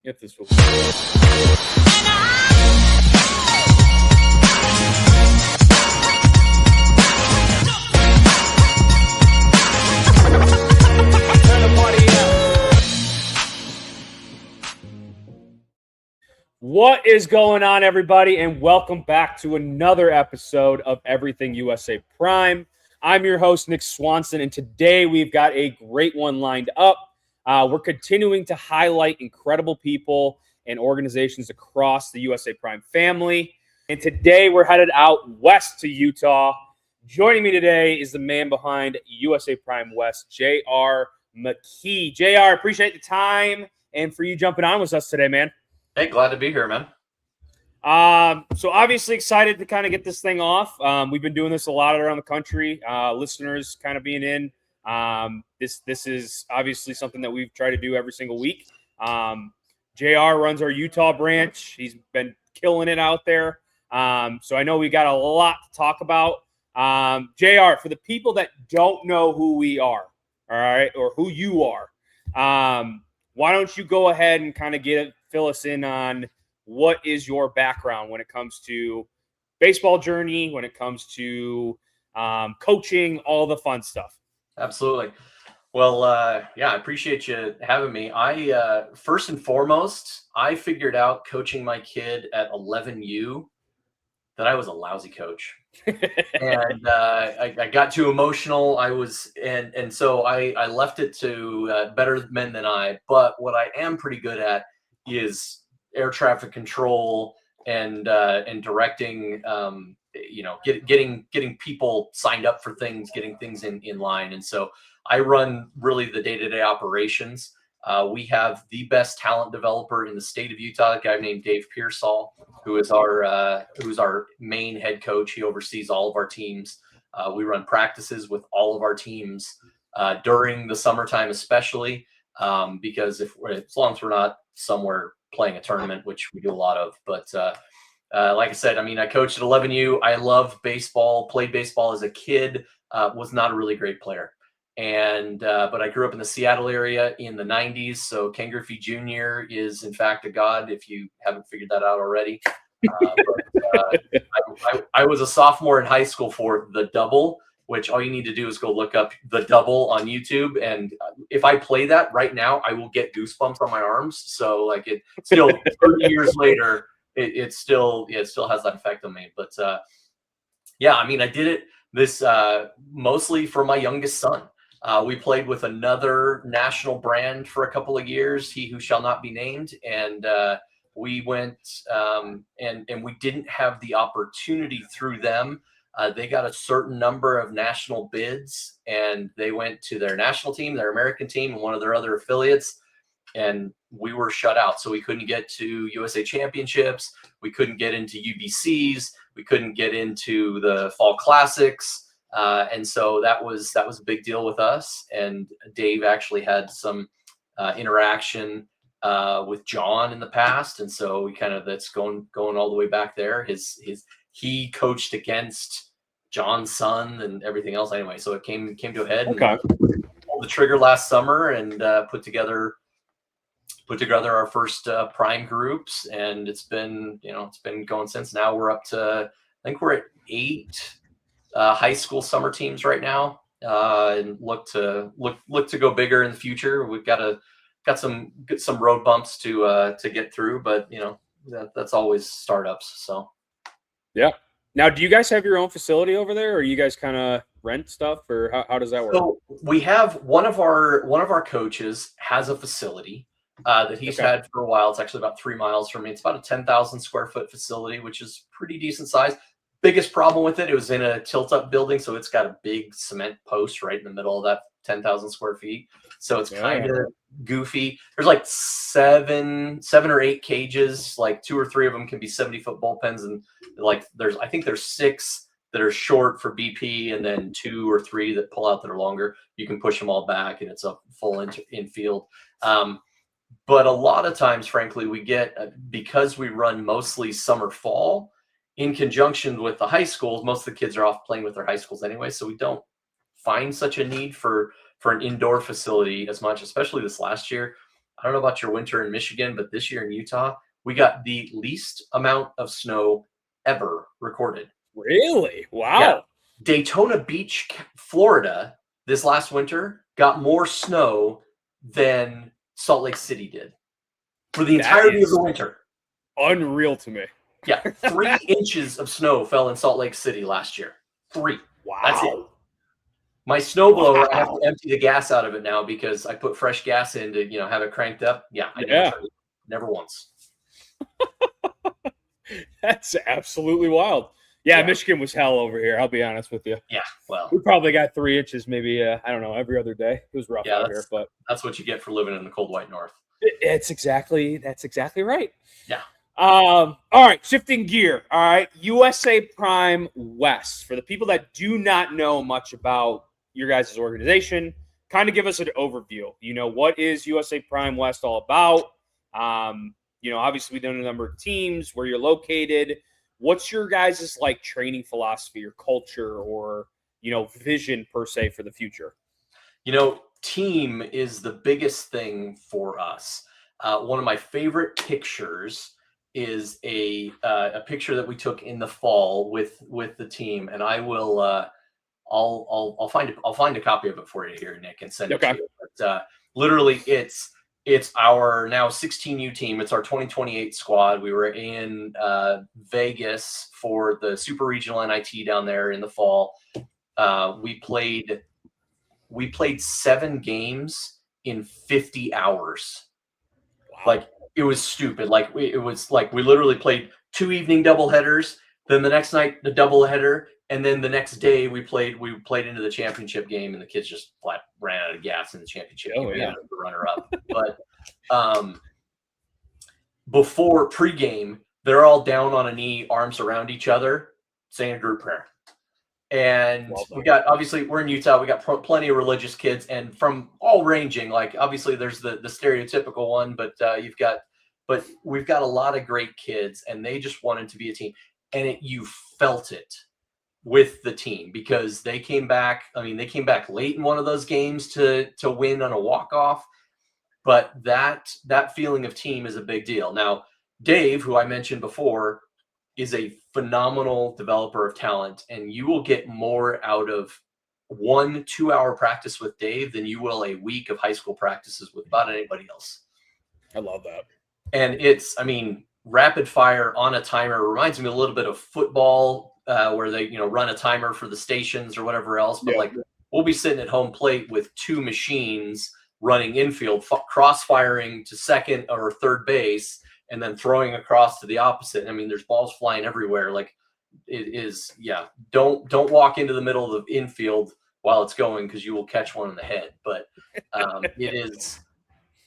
If this will. What is going on, everybody, and welcome back to another episode of Everything USA Prime. I'm your host, Nick Swanson, and today we've got a great one lined up. We're continuing to highlight incredible people and organizations across the USA Prime family, and today we're headed out west to Utah. Joining me today is the man behind USA Prime West, JR McKee. JR, appreciate the time and for you jumping on with us today, man. Hey, glad to be here, man. So obviously excited to kind of get this thing off. We've been doing this a lot around the country, listeners kind of being in. This is obviously something that we've tried to do every single week. JR runs our Utah branch. He's been killing it out there. So I know we got a lot to talk about. JR, for the people that don't know who we are, all right, or who you are, why don't you go ahead and kind of fill us in on what is your background when it comes to baseball journey, when it comes to coaching, all the fun stuff. Absolutely. Well, yeah, I appreciate you having me. I first and foremost, I figured out coaching my kid at 11U that I was a lousy coach. And I got too emotional. So I left it to better men than I. But what I am pretty good at is air traffic control and directing. Getting people signed up for things, getting things in line. And so I run really the day-to-day operations. We have the best talent developer in the state of Utah, a guy named Dave Pearsall, who's our main head coach. He oversees all of our teams. We run practices with all of our teams during the summertime, especially because as long as we're not somewhere playing a tournament, which we do a lot of. But like I said, I mean, I coached at 11U. I love baseball, played baseball as a kid, was not a really great player. But I grew up in the Seattle area in the 90s. So Ken Griffey Jr. is, in fact, a god, if you haven't figured that out already. I was a sophomore in high school for The Double, which all you need to do is go look up The Double on YouTube. And if I play that right now, I will get goosebumps on my arms. So like it still 30 years later, it still has that effect on me. But yeah, I mean, I did it mostly for my youngest son. We played with another national brand for a couple of years, He Who Shall Not Be Named. And we went and we didn't have the opportunity through them. They got a certain number of national bids, and they went to their national team, their American team, and one of their other affiliates. And we were shut out. So we couldn't get to USA Championships. We couldn't get into UBCs. We couldn't get into the Fall Classics. And so that was a big deal with us. And Dave actually had some interaction with John in the past. And so that's going all the way back there. He coached against John's son and everything else. Anyway, so it came to a head. Okay. And pulled the trigger last summer and put together our first prime groups, and it's been going since. Now we're up to, I think we're at 8 high school summer teams right now, and look to go bigger in the future. We've got some road bumps to get through, but that's always startups. So yeah. Now, do you guys have your own facility over there, or you guys kind of rent stuff, or how does that work? So we have one of our coaches has a facility that he's had for a while. It's actually about 3 miles from me. It's about a 10,000 square foot facility, which is pretty decent size. Biggest problem with it was in a tilt-up building, so it's got a big cement post right in the middle of that 10,000 square feet. So it's kind of goofy. There's like seven or 8 cages. Like 2 or 3 of them can be 70-foot bullpens, and I think there's 6 that are short for BP, and then 2 or 3 that pull out that are longer. You can push them all back, and it's a full infield. But a lot of times, frankly, we get, because we run mostly summer, fall, in conjunction with the high schools, most of the kids are off playing with their high schools anyway. So we don't find such a need for an indoor facility as much, especially this last year. I don't know about your winter in Michigan, but this year in Utah, we got the least amount of snow ever recorded. Really? Wow. Yeah. Daytona Beach, Florida, this last winter got more snow than Salt Lake City did for the entirety of the winter. Unreal to me. Yeah, 3 inches of snow fell in Salt Lake City last year. 3. Wow. That's it. My snowblower, I have to empty the gas out of it now because I put fresh gas in to, have it cranked up. Yeah, I never once. That's absolutely wild. Yeah, Michigan was hell over here. I'll be honest with you. Yeah, well, we probably got 3 inches, maybe. I don't know, every other day. It was rough out here, but that's what you get for living in the cold white north. That's exactly right. Yeah. All right, shifting gear. All right, USA Prime West. For the people that do not know much about your guys' organization, kind of give us an overview. What is USA Prime West all about? Obviously we've done a number of teams, where you're located. What's your guys' training philosophy or culture or, vision per se for the future? Team is the biggest thing for us. One of my favorite pictures is a picture that we took in the fall with the team, and I will I'll find a copy of it for you here, Nick, and send it to you. But literally, it's our now 16U team. It's our 2028 squad. We were in Vegas for the Super Regional NIT down there in the fall. We played 7 games in 50 hours. Wow. It was stupid. We literally played 2 evening doubleheaders. Then the next night, the doubleheader. And then the next day we played into the championship game, and the kids just flat ran out of gas in the championship game. We ended up the runner-up. But before pregame, they're all down on a knee, arms around each other, saying a group prayer. And we got, obviously, we're in Utah. We got plenty of religious kids, and from all ranging. Obviously, there's the stereotypical one, but we've got a lot of great kids, and they just wanted to be a team, and you felt it with the team because they came back. I mean, they came back late in one of those games to win on a walk-off, but that feeling of team is a big deal. Now, Dave, who I mentioned before, is a phenomenal developer of talent, and you will get more out of 1 2-hour practice with Dave than you will a week of high school practices with about anybody else. I love that. And it's, rapid fire on a timer. Reminds me a little bit of football, where they, run a timer for the stations or whatever else. But we'll be sitting at home plate with 2 machines running infield, cross-firing to second or third base, and then throwing across to the opposite. There's balls flying everywhere. It is, don't walk into the middle of the infield while it's going, because you will catch one in the head. But it is.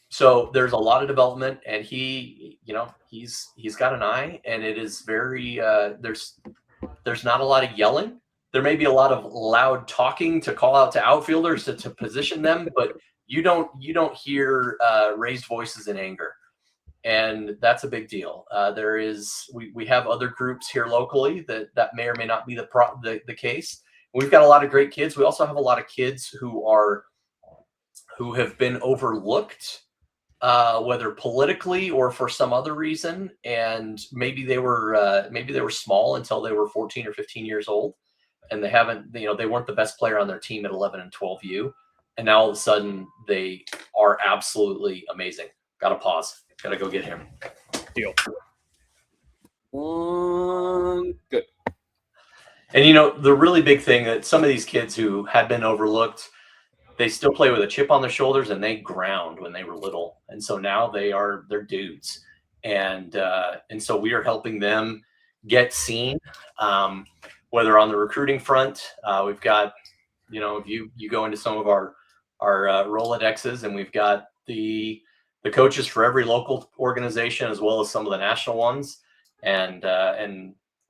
So there's a lot of development, and he's got an eye, and it is very, there's not a lot of yelling. There may be a lot of loud talking to call out to outfielders to position them, but you don't hear raised voices in anger. And that's a big deal. We have other groups here locally that may or may not be the case. We've got a lot of great kids. We also have a lot of kids who have been overlooked, whether politically or for some other reason. And maybe they were small until they were 14 or 15 years old, and they weren't the best player on their team at 11 and 12U. And now all of a sudden they are absolutely amazing. Got to pause. Got to go get him. Deal. Good. And the really big thing that some of these kids who had been overlooked, they still play with a chip on their shoulders, and they ground when they were little. And so now they're dudes. And so we are helping them get seen, whether on the recruiting front. We've got, if you go into some of our Rolodexes, and we've got the coaches for every local organization as well as some of the national ones, and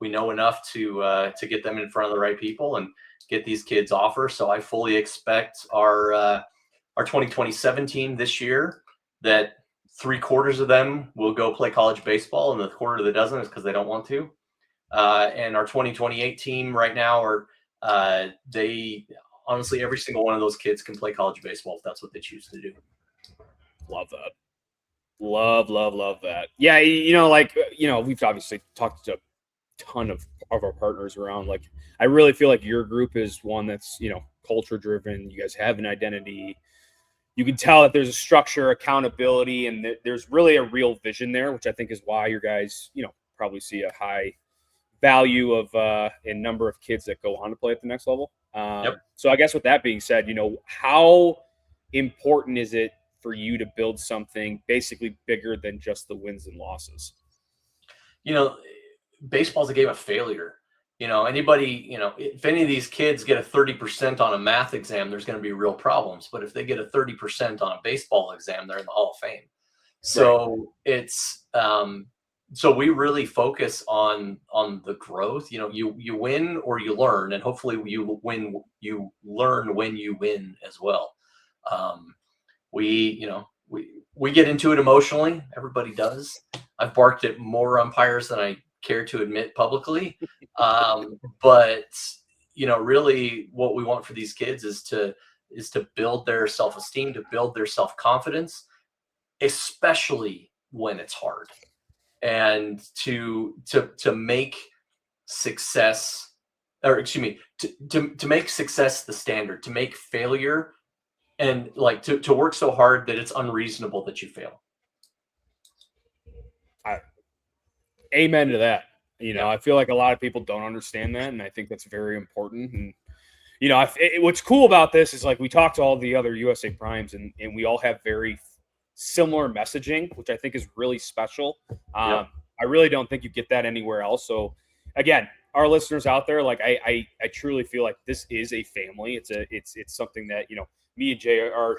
we know enough to get them in front of the right people and get these kids offers. So I fully expect our 2027 team this year that 3/4 of them will go play college baseball, and the quarter that doesn't is because they don't want to. And our 2028 team right now they honestly, every single one of those kids can play college baseball if that's what they choose to do. Love that. Love that. Yeah, we've obviously talked to a ton of our partners around. Like, I really feel like your group is one that's, culture driven. You guys have an identity. You can tell that there's a structure, accountability, and there's really a real vision there, which I think is why your guys, probably see a high value of in number of kids that go on to play at the next level. Yep. So I guess with that being said, how important is it for you to build something basically bigger than just the wins and losses? You know, baseball's a game of failure. Anybody, if any of these kids get a 30% on a math exam, there's going to be real problems. But if they get a 30% on a baseball exam, they're in the Hall of Fame. So it's so we really focus on the growth. You win or you learn, and hopefully you learn when you win as well. Um, we get into it emotionally. Everybody does. I've barked at more umpires than I care to admit publicly. But really what we want for these kids is to build their self-esteem, to build their self-confidence, especially when it's hard, and to make success, or excuse me, to make success the standard, to make failure, and like to work so hard that it's unreasonable that you fail. Amen to that. Yeah. I feel like a lot of people don't understand that, and I think that's very important. And what's cool about this is, like, we talk to all the other USA Primes, and we all have very similar messaging, which I think is really special. Yep. I really don't think you get that anywhere else. So again, our listeners out there, like, I truly feel like this is a family. It's something that, me and JR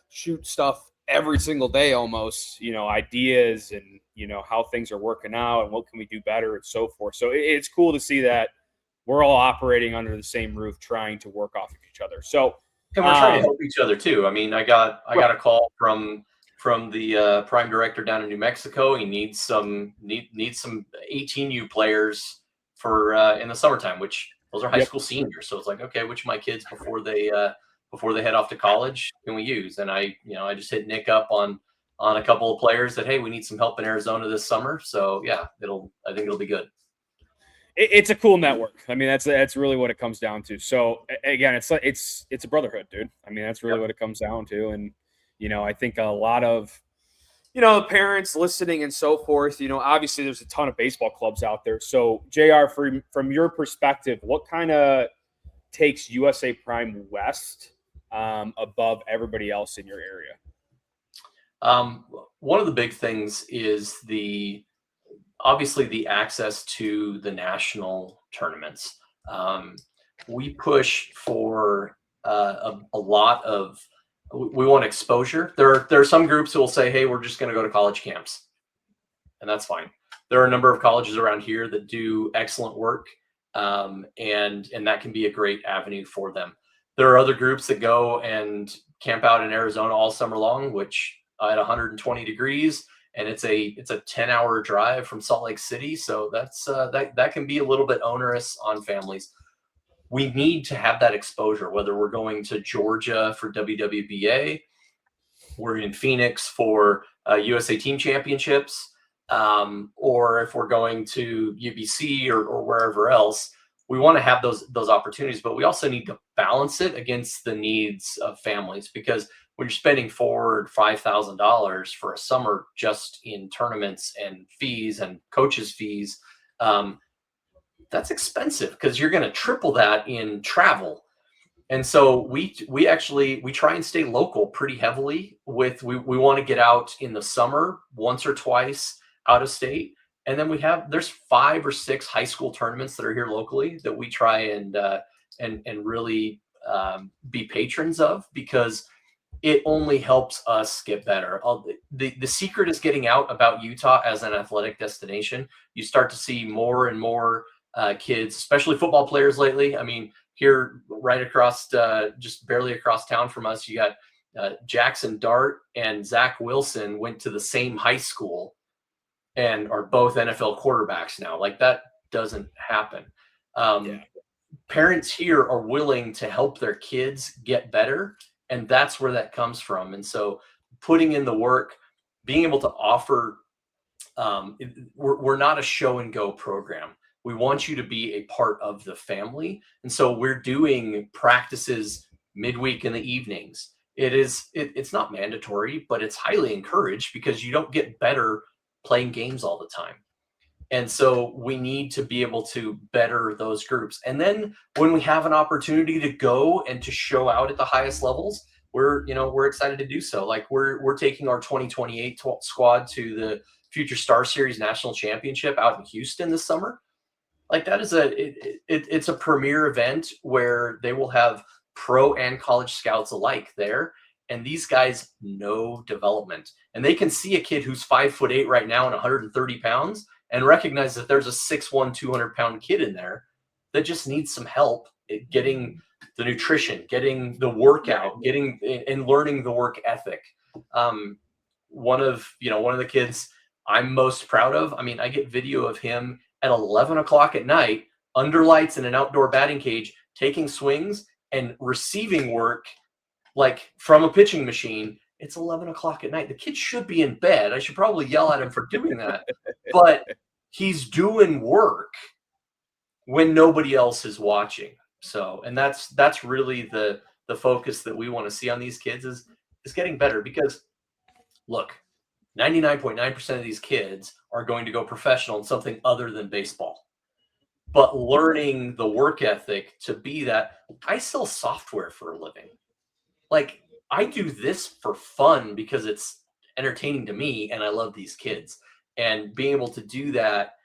shoot stuff every single day almost, ideas and, how things are working out and what can we do better and so forth. So it's cool to see that we're all operating under the same roof, trying to work off of each other. So, and we're trying to help each other too. I mean, I got a call from the prime director down in New Mexico. He needs some 18U players for in the summertime, which those are high school seniors. So it's like, okay, which of my kids before they head off to college can we use? And I just hit Nick up on a couple of players that, hey, we need some help in Arizona this summer. So yeah, I think it'll be good. It's a cool network. I mean, that's really what it comes down to. So again, it's a brotherhood, dude. I mean, that's really what it comes down to. And I think a lot of parents listening and so forth. Obviously, there's a ton of baseball clubs out there. So JR, from your perspective, what kind of takes USA Prime West above everybody else in your area? One of the big things is obviously the access to the national tournaments. We push for a lot of, we want exposure. There are some groups who will say, hey, we're just going to go to college camps, and that's fine. There are a number of colleges around here that do excellent work, and that can be a great avenue for them. There are other groups that go and camp out in Arizona all summer long, which at 120 degrees, and it's a 10-hour drive from Salt Lake City. So that's that can be a little bit onerous on families. We need to have that exposure, whether we're going to Georgia for WWBA, we're in Phoenix for USA Team Championships, or if we're going to UBC or wherever else. We want to have those opportunities, but we also need to balance it against the needs of families, because when you're spending $4,000 or $5,000 for a summer just in tournaments and fees and coaches' fees, that's expensive, because you're going to triple that in travel. And so we try and stay local pretty heavily. We want to get out in the summer once or twice out of state. And then there's 5 or 6 high school tournaments that are here locally that we try and really be patrons of, because it only helps us get better. The secret is getting out about Utah as an athletic destination. You start to see more and more kids, especially football players lately. I mean, here right across, just barely across town from us, you got Jackson Dart and Zach Wilson went to the same high school and are both NFL quarterbacks now. Like, that doesn't happen. Parents here are willing to help their kids get better, and that's where that comes from. And so putting in the work, being able to offer, we're not a show and go program. We want you to be a part of the family. And so we're doing practices midweek in the evenings. It's not mandatory, but it's highly encouraged because you don't get better playing games all the time. And so we need to be able to better those groups. And then when we have an opportunity to go and to show out at the highest levels, we're excited to do so. Like we're taking our 2028 squad to the Future Star Series National Championship out in Houston this summer. Like that is it's a premier event where they will have pro and college scouts alike there. And these guys know development, and they can see a kid who's 5'8" right now and 130 pounds and recognize that there's a 6'1", 200-pound kid in there that just needs some help getting the nutrition, getting the workout, getting and learning the work ethic. One of the kids I'm most proud of, I mean, I get video of him at 11 o'clock at night under lights in an outdoor batting cage, taking swings and receiving work like from a pitching machine. It's 11 o'clock at night. The kid should be in bed. I should probably yell at him for doing that, but he's doing work when nobody else is watching. So, and that's really the focus that we want to see on these kids is getting better, because look, 99.9% of these kids are going to go professional in something other than baseball. But learning the work ethic to be that, I sell software for a living. Like, I do this for fun because it's entertaining to me and I love these kids. And being able to do that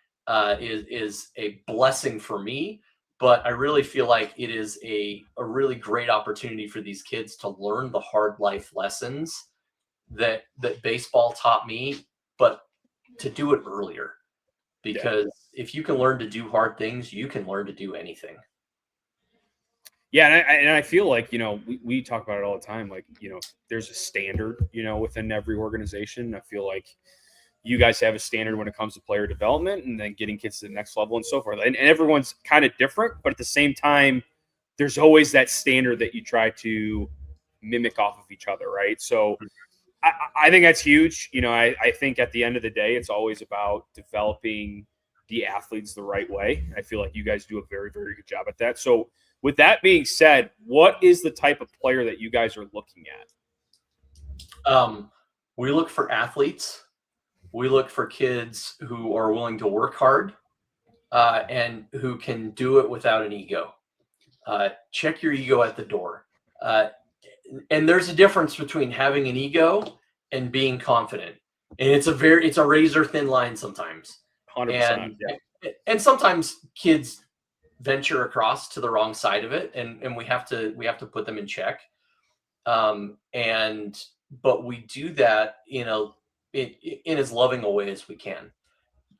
is a blessing for me. But I really feel like it is a really great opportunity for these kids to learn the hard life lessons that baseball taught me, but to do it earlier. Because if you can learn to do hard things, you can learn to do anything. Yeah, and I feel like, we talk about it all the time. Like, there's a standard, within every organization. I feel like you guys have a standard when it comes to player development and then getting kids to the next level and so forth. And everyone's kind of different, but at the same time, there's always that standard that you try to mimic off of each other, right? So I think that's huge. I think at the end of the day, it's always about developing the athletes the right way. I feel like you guys do a very, very good job at that. So with that being said, what is the type of player that you guys are looking at? We look for athletes. We look for kids who are willing to work hard and who can do it without an ego. Check your ego at the door. And there's a difference between having an ego and being confident. And it's a razor thin line sometimes. 100%. And sometimes kids venture across to the wrong side of it, and we have to put them in check. But we do that in as loving a way as we can.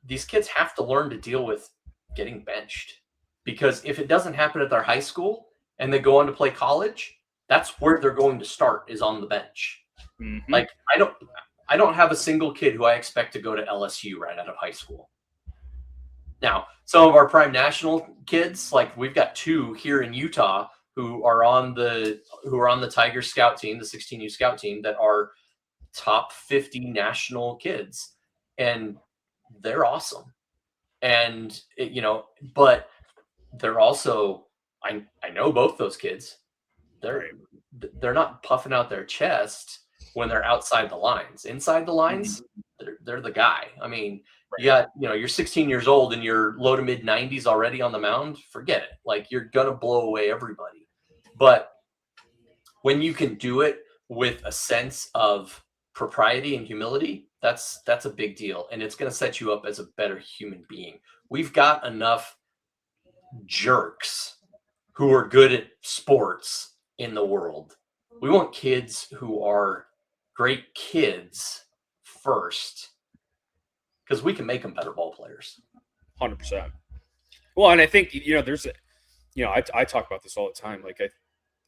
These kids have to learn to deal with getting benched, because if it doesn't happen at their high school and they go on to play college, that's where they're going to start, is on the bench. Mm-hmm. Like, I don't have a single kid who I expect to go to LSU right out of high school. Now, some of our prime national kids, like we've got two here in Utah who are on the Tiger Scout team, the 16U Scout team, that are top 50 national kids, and they're awesome. And but they're also, I know both those kids. They're not puffing out their chest when they're outside the lines. Inside the lines, they're the guy. I mean, you got, you're 16 years old and you're low to mid 90s already on the mound. Forget it. Like, you're gonna blow away everybody. But when you can do it with a sense of propriety and humility, that's a big deal, and it's going to set you up as a better human being. We've got enough jerks who are good at sports in the world. We want kids who are great kids first, because we can make them better ball players. 100%. Well, and I think, there's I talk about this all the time. Like,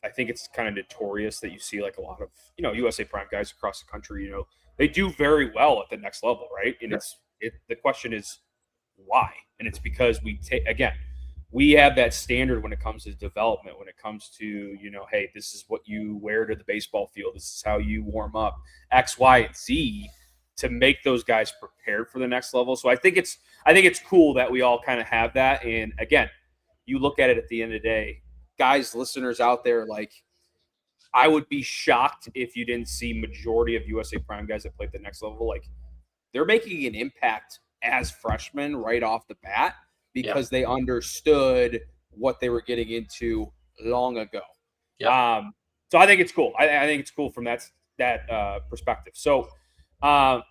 I think it's kind of notorious that you see, like, a lot of, USA Prime guys across the country, they do very well at the next level, right? And the question is why? And it's because we have that standard when it comes to development, when it comes to, hey, this is what you wear to the baseball field. This is how you warm up, X, Y, and Z. to make those guys prepared for the next level. So I think it's cool that we all kind of have that. And again, you look at it at the end of the day, guys, listeners out there, like, I would be shocked if you didn't see majority of USA Prime guys that play at the next level. Like, they're making an impact as freshmen right off the bat because they understood what they were getting into long ago. So I think it's cool. I think it's cool from that perspective. So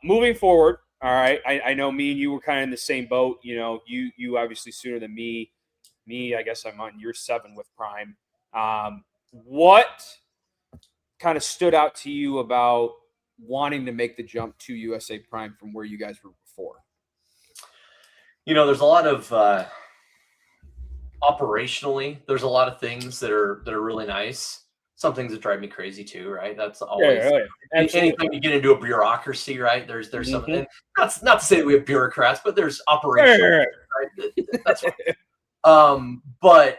moving forward, all right, I know me and you were kind of in the same boat. You know, you obviously sooner than me. Me, I guess I'm on year 7 with Prime. What kind of stood out to you about wanting to make the jump to USA Prime from where you guys were before? You know, there's a lot of operationally, there's a lot of things that are really nice. Some things that drive me crazy too, right? That's always anytime you get into a bureaucracy, right? There's something. And that's not to say that we have bureaucrats, but there's operational, right? That's fine. But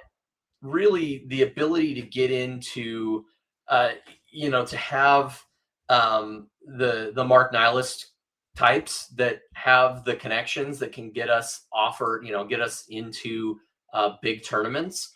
really, the ability to get into, to have the Mark Nihilist types that have the connections that can get us get us into big tournaments,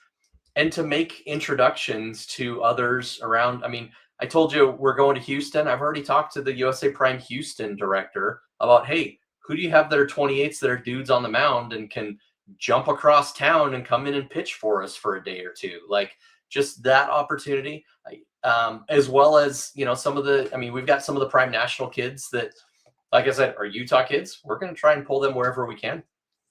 and to make introductions to others around. I mean, I told you we're going to Houston. I've already talked to the USA Prime Houston director about, hey, who do you have that are 28s that are dudes on the mound and can jump across town and come in and pitch for us for a day or two? Like, just that opportunity, as well as, some of the, we've got some of the Prime National kids that, like I said, are Utah kids. We're going to try and pull them wherever we can.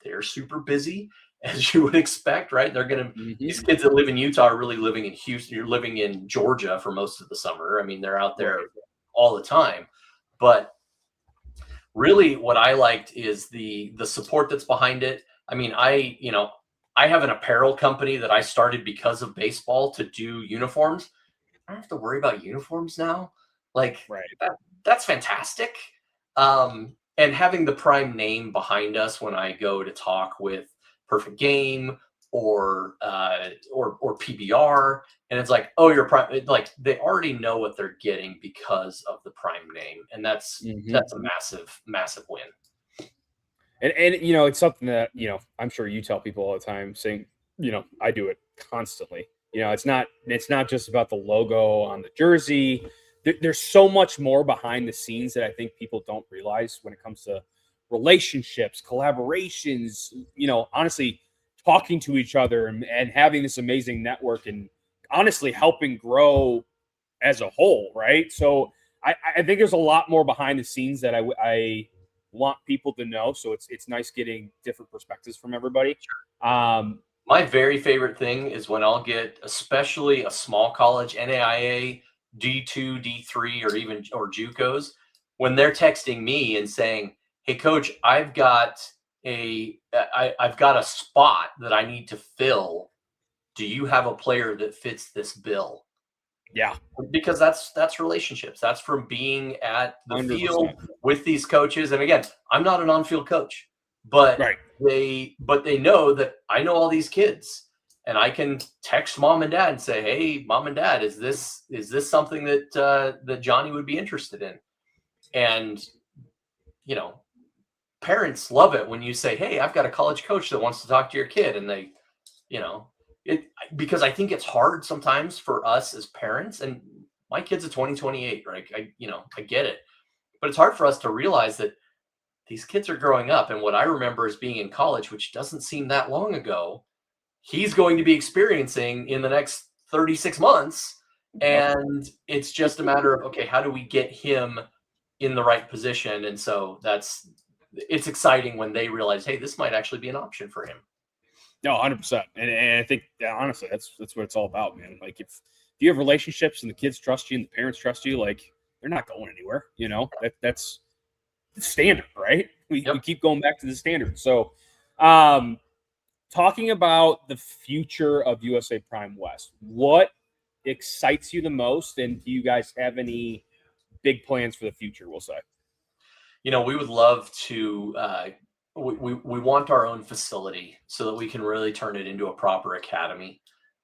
They're super busy, as you would expect, right? They're going to, these kids that live in Utah are really living in Houston. You're living in Georgia for most of the summer. I mean, they're out there all the time. But really what I liked is the support that's behind it. I mean, I have an apparel company that I started because of baseball to do uniforms. I don't have to worry about uniforms now. Like, that's fantastic. And having the Prime name behind us when I go to talk with Perfect Game or PBR, and it's like, oh, you're Prime. Like, they already know what they're getting because of the Prime name, and that's a massive win. And it's something that, I'm sure you tell people all the time, saying, I do it constantly. It's not just about the logo on the jersey. There's so much more behind the scenes that I think people don't realize when it comes to relationships, collaborations, honestly, talking to each other and having this amazing network and honestly helping grow as a whole, right? So I think there's a lot more behind the scenes that I want people to know. So it's nice getting different perspectives from everybody. My very favorite thing is when I'll get, especially a small college, NAIA, D2, D3, or JUCOs, when they're texting me and saying, hey, coach, I've got a spot that I need to fill. Do you have a player that fits this bill? Yeah. Because that's relationships. That's from being at the 100%. field with these coaches. And again, I'm not an on-field coach, but they know that I know all these kids, and I can text mom and dad and say, hey, mom and dad, is this something that Johnny would be interested in? And, parents love it when you say, hey, I've got a college coach that wants to talk to your kid. And they, because I think it's hard sometimes for us as parents, and my kid's a 2028, right? I get it, but it's hard for us to realize that these kids are growing up. And what I remember is being in college, which doesn't seem that long ago, he's going to be experiencing in the next 36 months. And it's just a matter of, okay, how do we get him in the right position? And so it's exciting when they realize, hey, this might actually be an option for him. No, 100%. And I think, honestly, that's what it's all about, man. Like, if you have relationships and the kids trust you and the parents trust you, like, they're not going anywhere. That's the standard, right? We keep going back to the standard. So, talking about the future of USA Prime West, what excites you the most? And do you guys have any big plans for the future, we'll say? We would love to, we want our own facility so that we can really turn it into a proper academy.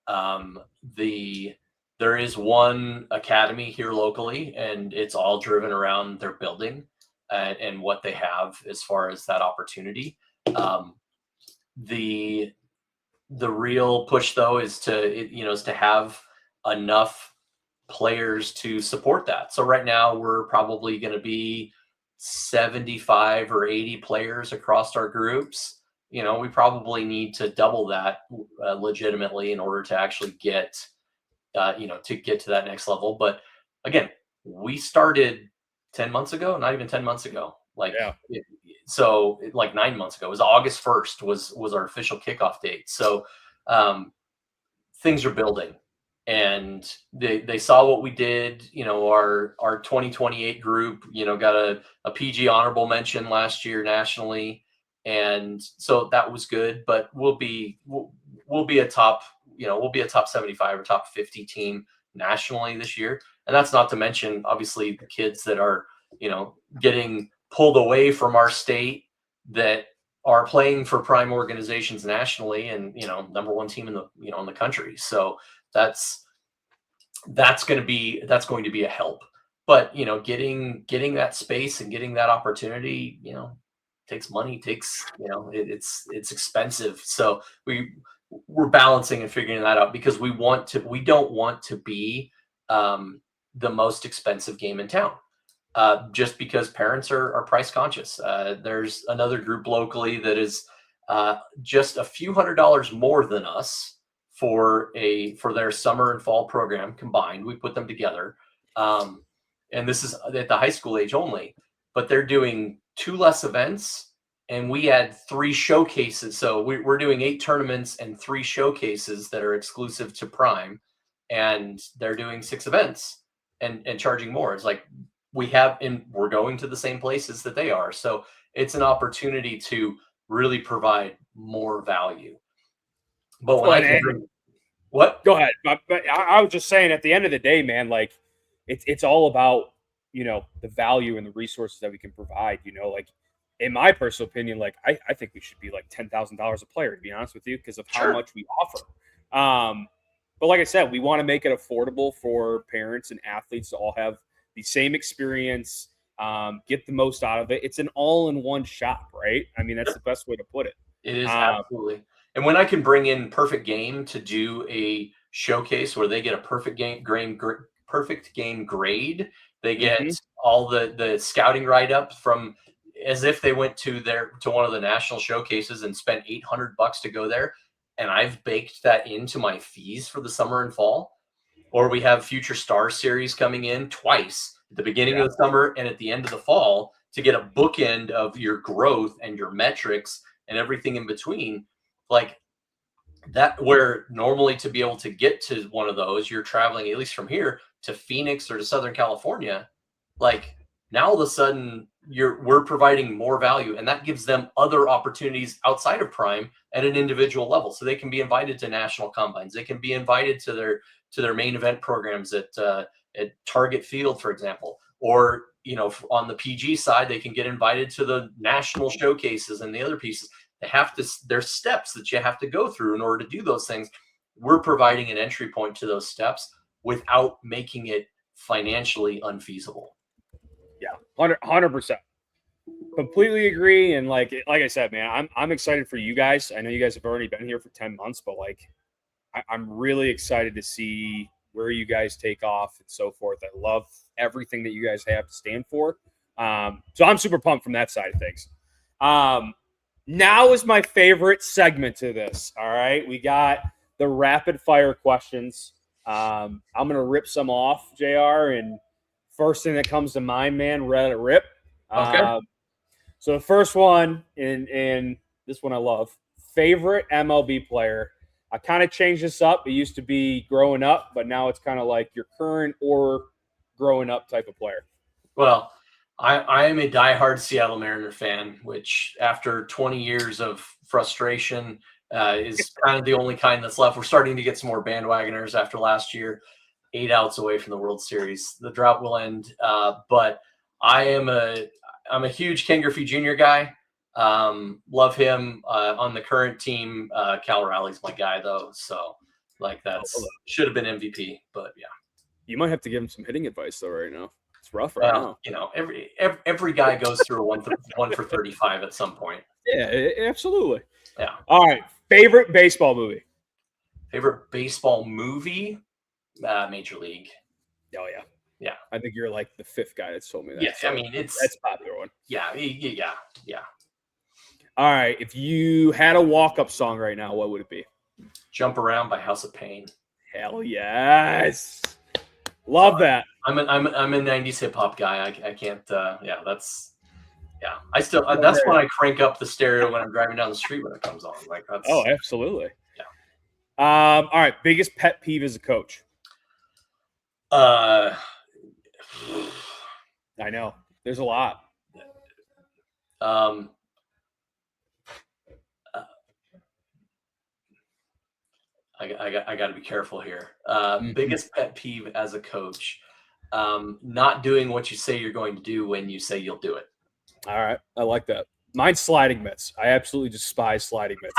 There is one academy here locally, and it's all driven around their building. and what they have as far as that opportunity. The real push though is to have enough players to support that. So right now we're probably going to be 75 or 80 players across our groups. We probably need to double that legitimately in order to actually get to that next level. But again, we started 10 months ago, not even 10 months ago. Like 9 months ago, it was August 1st was our official kickoff date. So things are building, and they saw what we did. Our 2028 group, got a PG honorable mention last year nationally. And so that was good, but we'll be a top, we'll be a top 75 or top 50 team nationally this year. And that's not to mention, obviously, the kids that are, getting pulled away from our state that are playing for prime organizations nationally, and number one team in the country. So that's going to be a help. But getting that space and getting that opportunity, takes money, it's expensive. So we're balancing and figuring that out, because we don't want to be the most expensive game in town. Just because parents are price conscious. There's another group locally that is just a few $100s more than us for their summer and fall program combined. We put them together, and this is at the high school age only. But they're doing 2 less events, and we had 3 showcases. So we're doing 8 tournaments and 3 showcases that are exclusive to Prime, and they're doing 6 events and charging more. It's like, we're going to the same places that they are. So it's an opportunity to really provide more value. But what? Go ahead. But I was just saying, at the end of the day, man, like it's all about, the value and the resources that we can provide, like in my personal opinion, like I think we should be like $10,000 a player, to be honest with you, because of how much we offer. But like I said, we want to make it affordable for parents and athletes to all have the same experience, get the most out of it. It's an all-in-one shop, right? I mean, that's the best way to put it. It is, absolutely. And when I can bring in Perfect Game to do a showcase where they get a perfect game grade, they get all the scouting write-up from, as if they went to one of the national showcases and spent $800 to go there, and I've baked that into my fees for the summer and fall. Or we have Future Star Series coming in twice, at the beginning of the summer and at the end of the fall, to get a bookend of your growth and your metrics and everything in between. Like that, where normally to be able to get to one of those, you're traveling, at least from here, to Phoenix or to Southern California. Like now all of a sudden we're providing more value, and that gives them other opportunities outside of Prime at an individual level. So they can be invited to national combines. They can be invited to their main event programs at Target Field, for example, or on the PG side, they can get invited to the national showcases and the other pieces. There's steps that you have to go through in order to do those things. We're providing an entry point to those steps without making it financially unfeasible. Yeah, 100%. Completely agree. And like I said, man, I'm excited for you guys. I know you guys have already been here for 10 months, but like I'm really excited to see where you guys take off and so forth. I love everything that you guys have to stand for. So I'm super pumped from that side of things. Now is my favorite segment to this. All right. We got the rapid fire questions. I'm going to rip some off, JR, and first thing that comes to mind, man, let it rip. Okay. So the first one, and this one I love, favorite MLB player. I kind of changed this up. It used to be growing up, but now it's kind of like your current or growing up type of player. Well, I am a diehard Seattle Mariner fan, which after 20 years of frustration is kind of the only kind that's left. We're starting to get some more bandwagoners after last year, 8 outs away from the World Series. The drought will end, but I'm a huge Ken Griffey Jr. guy. Love him on the current team. Cal Raleig's my guy though, so like should have been MVP, but yeah. You might have to give him some hitting advice though right now. It's rough right now. Every guy goes through a one for 35 at some point. Yeah, absolutely. Yeah. All right. Favorite baseball movie? Favorite baseball movie? Major League. Oh, yeah. Yeah. I think you're like the fifth guy that's told me that. Yeah, so I mean, that's a popular one. Yeah. All right. If you had a walk-up song right now, what would it be? Jump Around by House of Pain. Hell yes. Love that. I'm a 90s hip hop guy. I can't that's that's when I crank up the stereo when I'm driving down the street when it comes on. Like that's absolutely. Yeah. All right. Biggest pet peeve as a coach? I know. There's a lot. I got to be careful here. Biggest pet peeve as a coach, not doing what you say you're going to do when you say you'll do it. All right. I like that. Mine's sliding mitts. I absolutely despise sliding mitts.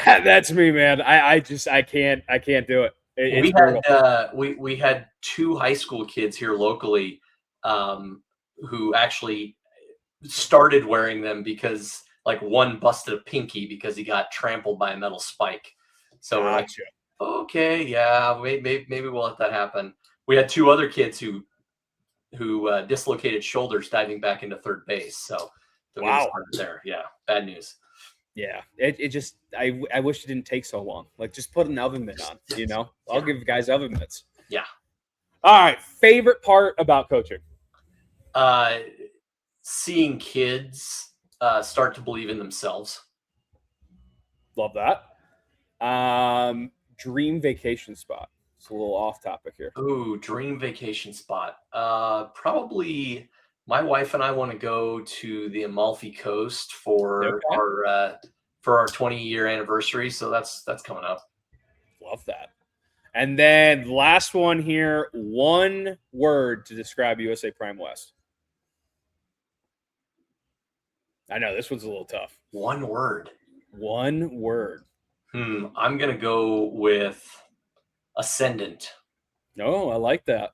That's me, man. I can't do it. We had two high school kids here locally who actually started wearing them because like one busted a pinky because he got trampled by a metal spike. So we're like, okay, yeah, maybe we'll let that happen. We had two other kids who dislocated shoulders diving back into third base. So wow, there, yeah, bad news. Yeah, it just I wish it didn't take so long. Like just put an oven mitt on, you know. I'll give guys oven mitts. Yeah. All right, favorite part about coaching? Seeing kids start to believe in themselves. Love that. Dream vacation spot. It's a little off topic here. Ooh, dream vacation spot. Probably my wife and I want to go to the Amalfi Coast for our 20-year anniversary. So that's coming up. Love that. And then last one here, one word to describe USA Prime West. I know this one's a little tough. One word. One word. I'm going to go with ascendant. Oh, I like that.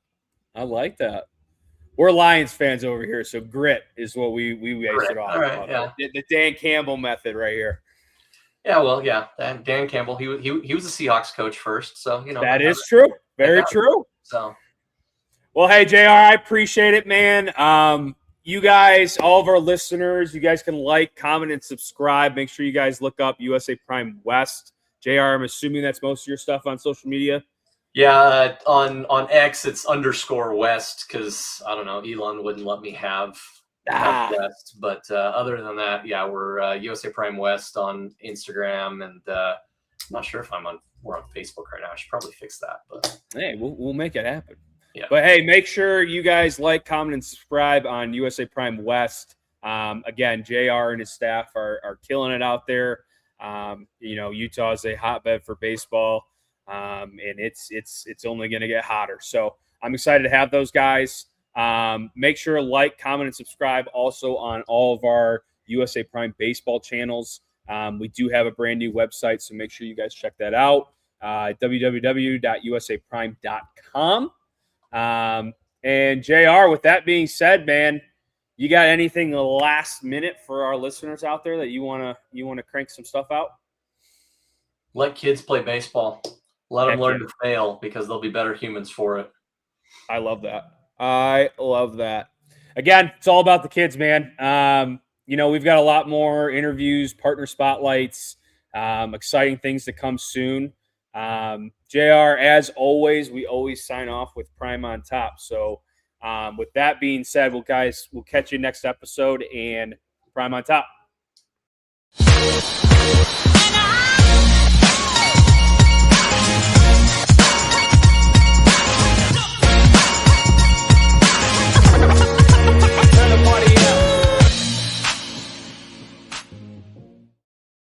We're Lions fans over here, so grit is what we base it off. All right, yeah. The Dan Campbell method right here. Yeah, well, yeah. Dan Campbell, he was a Seahawks coach first, so you know that is true. Very true. So, well, hey JR, I appreciate it, man. You guys, all of our listeners, you guys can like, comment, and subscribe. Make sure you guys look up USA Prime West. JR, I'm assuming that's most of your stuff on social media. Yeah, on X it's _West because I don't know, Elon wouldn't let me have West. But other than that, yeah, we're USA Prime West on Instagram, and I'm not sure if we're on Facebook right now. I should probably fix that, but hey, we'll make it happen. Yeah. But hey, make sure you guys like, comment, and subscribe on USA Prime West. Again, JR and his staff are killing it out there. Utah is a hotbed for baseball, and it's only going to get hotter. So I'm excited to have those guys. Make sure to like, comment, and subscribe also on all of our USA Prime baseball channels. We do have a brand new website, so make sure you guys check that out. www.usaprime.com. And JR, with that being said, man, you got anything last minute for our listeners out there that you want to crank some stuff out? Let kids play baseball. Let them learn to fail because they'll be better humans for it. I love that. Again, it's all about the kids, man. We've got a lot more interviews, partner spotlights, exciting things to come soon. JR, as always, we always sign off with Prime on top. So with that being said, we'll catch you next episode and Prime on top.